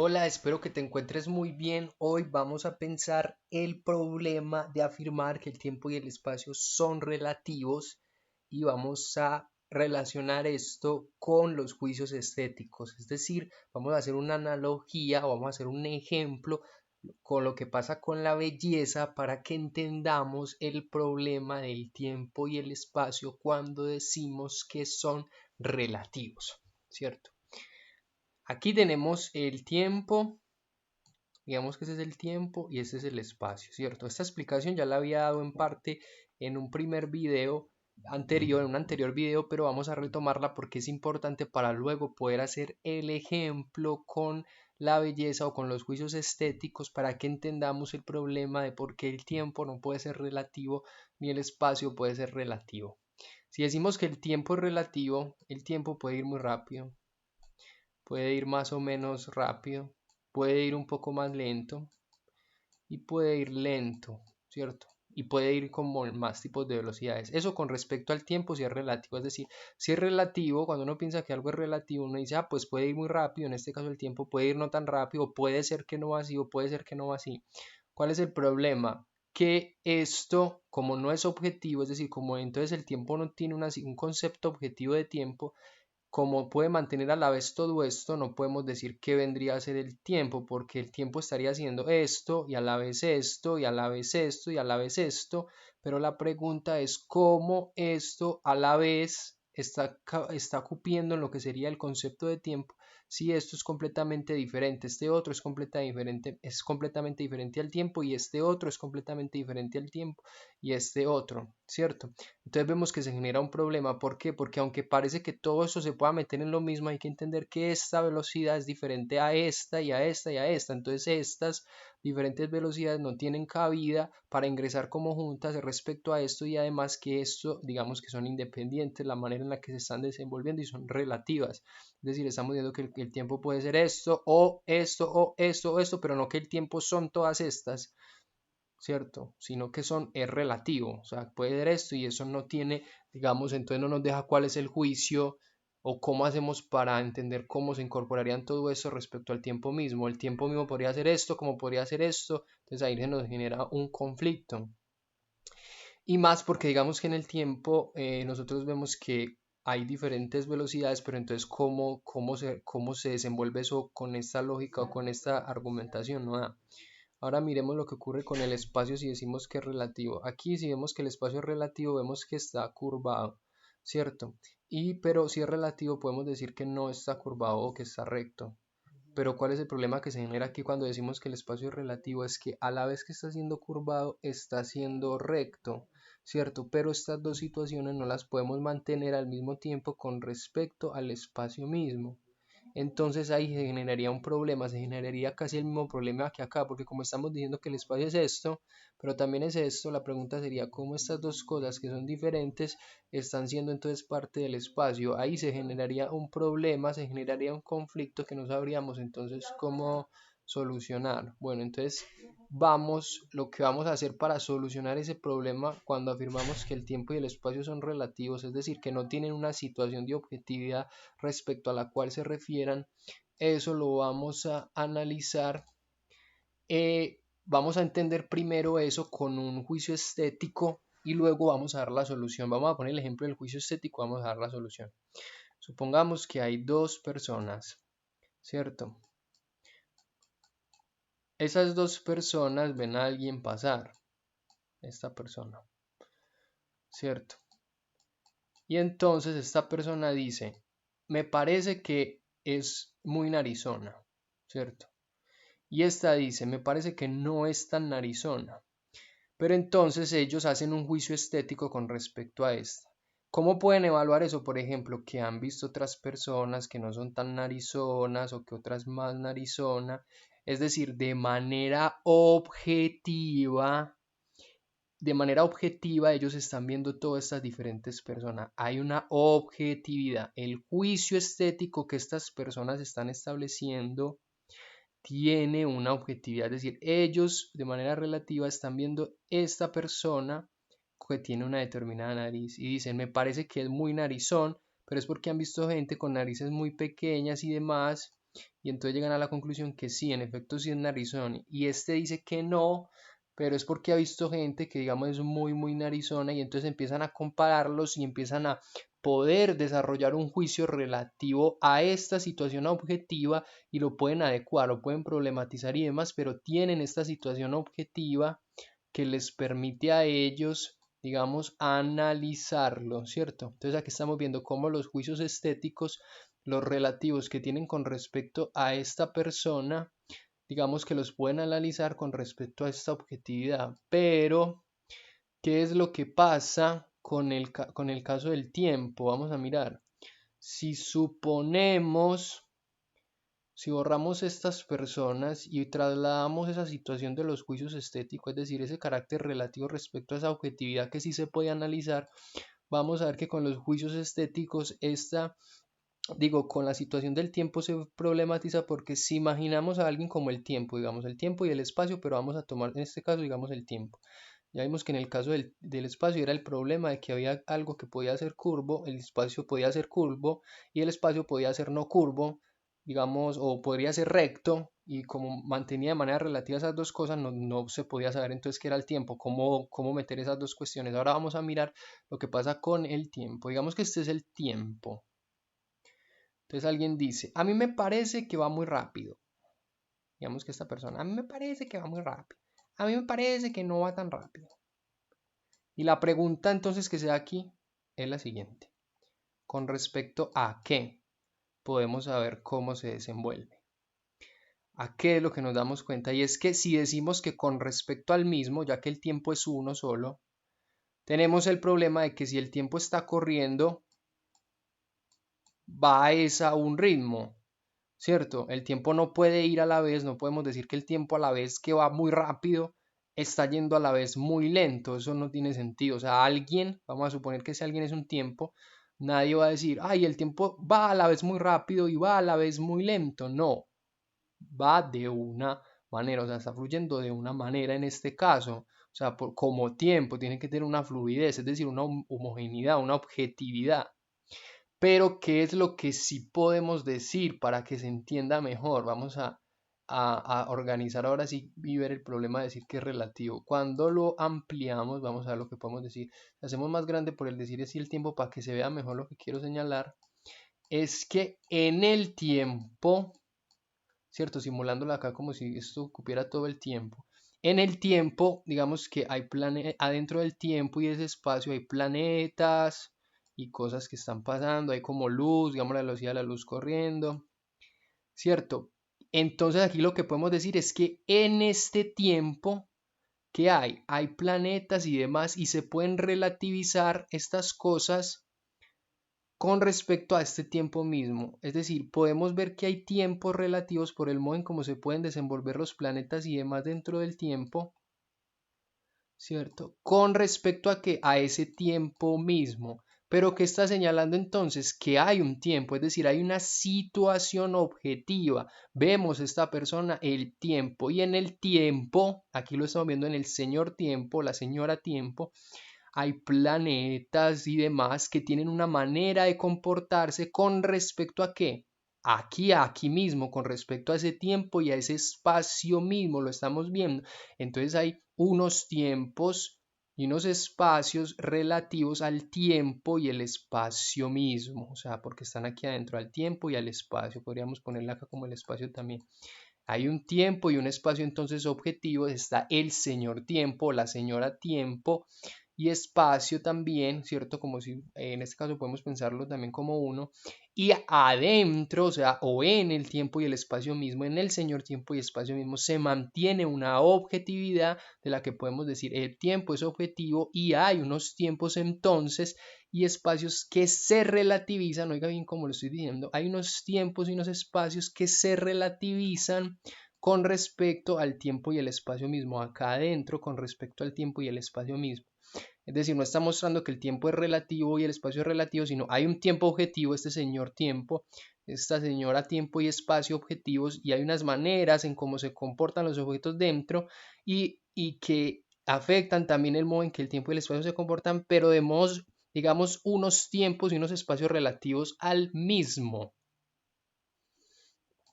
Hola, espero que te encuentres muy bien. Hoy vamos a pensar el problema de afirmar que el tiempo y el espacio son relativos y vamos a relacionar esto con los juicios estéticos. Es decir, vamos a hacer una analogía o vamos a hacer un ejemplo con lo que pasa con la belleza para que entendamos el problema del tiempo y el espacio cuando decimos que son relativos, ¿cierto? Aquí tenemos el tiempo. Digamos que ese es el tiempo y ese es el espacio, ¿cierto? Esta explicación ya la había dado en parte en un primer video anterior, en un anterior video, pero vamos a retomarla porque es importante para luego poder hacer el ejemplo con la belleza o con los juicios estéticos para que entendamos el problema de por qué el tiempo no puede ser relativo ni el espacio puede ser relativo. Si decimos que el tiempo es relativo, el tiempo puede ir muy rápido, puede ir más o menos rápido, puede ir un poco más lento y puede ir lento, ¿cierto? Y puede ir con más tipos de velocidades. Eso con respecto al tiempo si es relativo, es decir, si es relativo, cuando uno piensa que algo es relativo, uno dice, pues puede ir muy rápido, en este caso el tiempo puede ir no tan rápido, puede ser que no va así o puede ser que no va así. ¿Cuál es el problema? Que esto, como no es objetivo, es decir, como entonces el tiempo no tiene un concepto objetivo de tiempo, como puede mantener a la vez todo esto, no podemos decir qué vendría a ser el tiempo, porque el tiempo estaría haciendo esto y a la vez esto y a la vez esto y a la vez esto, pero la pregunta es cómo esto a la vez está cupiendo en lo que sería el concepto de tiempo, si esto es completamente diferente, este otro es completamente diferente al tiempo y este otro es completamente diferente al tiempo y este otro, ¿cierto? Entonces vemos que se genera un problema. ¿Por qué? Porque aunque parece que todo eso se pueda meter en lo mismo, hay que entender que esta velocidad es diferente a esta y a esta y a esta. Entonces estas diferentes velocidades no tienen cabida para ingresar como juntas respecto a esto y además que esto, digamos que son independientes, la manera en la que se están desenvolviendo y son relativas. Es decir, estamos viendo que el tiempo puede ser esto o esto o esto o esto, pero no que el tiempo son todas estas, ¿cierto? Sino que es relativo, o sea, puede ser esto y eso no tiene, digamos, entonces no nos deja cuál es el juicio o cómo hacemos para entender cómo se incorporarían todo eso respecto al tiempo mismo. El tiempo mismo podría hacer esto, como podría hacer esto, entonces ahí se nos genera un conflicto. Y más porque digamos que en el tiempo nosotros vemos que hay diferentes velocidades, pero entonces cómo se desenvuelve eso con esta lógica o con esta argumentación, ¿no? Ahora miremos lo que ocurre con el espacio si decimos que es relativo. Aquí si vemos que el espacio es relativo, vemos que está curvado, ¿cierto? Pero si es relativo podemos decir que no está curvado o que está recto. Pero ¿cuál es el problema que se genera aquí cuando decimos que el espacio es relativo? Es que a la vez que está siendo curvado, está siendo recto, ¿cierto? Pero estas dos situaciones no las podemos mantener al mismo tiempo con respecto al espacio mismo. Entonces ahí se generaría un problema, se generaría casi el mismo problema que acá, porque como estamos diciendo que el espacio es esto, pero también es esto, la pregunta sería cómo estas dos cosas que son diferentes están siendo entonces parte del espacio. Ahí se generaría un problema, se generaría un conflicto que no sabríamos entonces cómo solucionar. Bueno, entonces lo que vamos a hacer para solucionar ese problema cuando afirmamos que el tiempo y el espacio son relativos, es decir, que no tienen una situación de objetividad respecto a la cual se refieran, eso lo vamos a analizar. Vamos a entender primero eso con un juicio estético y luego vamos a dar la solución. Vamos a poner el ejemplo del juicio estético, vamos a dar la solución. Supongamos que hay dos personas, ¿cierto? Esas dos personas ven a alguien pasar, esta persona, ¿cierto? Y entonces esta persona dice, me parece que es muy narizona, ¿cierto? Y esta dice, me parece que no es tan narizona. Pero entonces ellos hacen un juicio estético con respecto a esta. ¿Cómo pueden evaluar eso? Por ejemplo, que han visto otras personas que no son tan narizonas o que otras más narizona. Es decir, de manera objetiva ellos están viendo todas estas diferentes personas. Hay una objetividad. El juicio estético que estas personas están estableciendo tiene una objetividad, es decir, ellos de manera relativa están viendo esta persona que tiene una determinada nariz y dicen, me parece que es muy narizón, pero es porque han visto gente con narices muy pequeñas y demás, y entonces llegan a la conclusión que sí, en efecto sí es narizón, y este dice que no, pero es porque ha visto gente que digamos es muy narizona y entonces empiezan a compararlos y empiezan a poder desarrollar un juicio relativo a esta situación objetiva y lo pueden adecuar, lo pueden problematizar y demás, pero tienen esta situación objetiva que les permite a ellos, digamos, analizarlo, ¿cierto? Entonces aquí estamos viendo cómo los juicios estéticos, los relativos que tienen con respecto a esta persona, digamos que los pueden analizar con respecto a esta objetividad, pero ¿qué es lo que pasa con el caso del tiempo? Vamos a mirar. Si suponemos, si borramos estas personas y trasladamos esa situación de los juicios estéticos, es decir, ese carácter relativo respecto a esa objetividad que sí se puede analizar, vamos a ver que con los juicios estéticos con la situación del tiempo se problematiza porque si imaginamos a alguien como el tiempo, digamos, el tiempo y el espacio, pero vamos a tomar en este caso, digamos, el tiempo. Ya vimos que en el caso del espacio era el problema de que había algo que podía ser curvo, el espacio podía ser curvo y el espacio podía ser no curvo, digamos, o podría ser recto, y como mantenía de manera relativa esas dos cosas, no se podía saber entonces qué era el tiempo, cómo meter esas dos cuestiones. Ahora vamos a mirar lo que pasa con el tiempo. Digamos que este es el tiempo. Entonces alguien dice, a mí me parece que va muy rápido. Digamos que esta persona, a mí me parece que va muy rápido. A mí me parece que no va tan rápido. Y la pregunta entonces que se da aquí es la siguiente. ¿Con respecto a qué podemos saber cómo se desenvuelve? ¿A qué es lo que nos damos cuenta? Y es que si decimos que con respecto al mismo, ya que el tiempo es uno solo, tenemos el problema de que si el tiempo está corriendo, va a un ritmo, ¿cierto? El tiempo no puede ir a la vez, no podemos decir que el tiempo a la vez que va muy rápido está yendo a la vez muy lento, eso no tiene sentido. O sea, alguien, vamos a suponer que si alguien es un tiempo, nadie va a decir, ay, el tiempo va a la vez muy rápido y va a la vez muy lento. No, va de una manera, o sea, está fluyendo de una manera en este caso. O sea, como tiempo, tiene que tener una fluidez, es decir, una homogeneidad, una objetividad. Pero, ¿qué es lo que sí podemos decir para que se entienda mejor? Vamos a organizar ahora sí y ver el problema de decir que es relativo. Cuando lo ampliamos, vamos a ver lo que podemos decir. Lo hacemos más grande por el decir así el tiempo para que se vea mejor lo que quiero señalar. Es que en el tiempo, ¿cierto? Simulándolo acá como si esto ocupiera todo el tiempo. En el tiempo, digamos que hay adentro del tiempo y ese espacio hay planetas y cosas que están pasando, hay como luz, digamos la velocidad de la luz corriendo, ¿cierto? Entonces aquí lo que podemos decir es que en este tiempo que hay planetas y demás y se pueden relativizar estas cosas con respecto a este tiempo mismo. Es decir, podemos ver que hay tiempos relativos por el modo en cómo se pueden desenvolver los planetas y demás dentro del tiempo, ¿cierto? Con respecto a que a ese tiempo mismo. Pero ¿qué está señalando entonces? Que hay un tiempo, es decir, hay una situación objetiva. Vemos esta persona, el tiempo, y en el tiempo, aquí lo estamos viendo en el señor tiempo, la señora tiempo, hay planetas y demás que tienen una manera de comportarse con respecto a qué. Aquí mismo, con respecto a ese tiempo y a ese espacio mismo, lo estamos viendo. Entonces hay unos tiempos y unos espacios relativos al tiempo y el espacio mismo, o sea, porque están aquí adentro al tiempo y al espacio, podríamos ponerla acá como el espacio también. Hay un tiempo y un espacio entonces objetivo, está el señor tiempo, la señora tiempo y espacio también, ¿cierto? Como si en este caso podemos pensarlo también como uno. Y adentro, o sea, o en el tiempo y el espacio mismo, en el señor tiempo y espacio mismo, se mantiene una objetividad de la que podemos decir el tiempo es objetivo y hay unos tiempos entonces y espacios que se relativizan, oiga bien como lo estoy diciendo, hay unos tiempos y unos espacios que se relativizan con respecto al tiempo y el espacio mismo, acá adentro con respecto al tiempo y el espacio mismo. Es decir, no está mostrando que el tiempo es relativo y el espacio es relativo, sino hay un tiempo objetivo, este señor tiempo, esta señora tiempo y espacio objetivos, y hay unas maneras en cómo se comportan los objetos dentro y que afectan también el modo en que el tiempo y el espacio se comportan, pero de modos, digamos, unos tiempos y unos espacios relativos al mismo.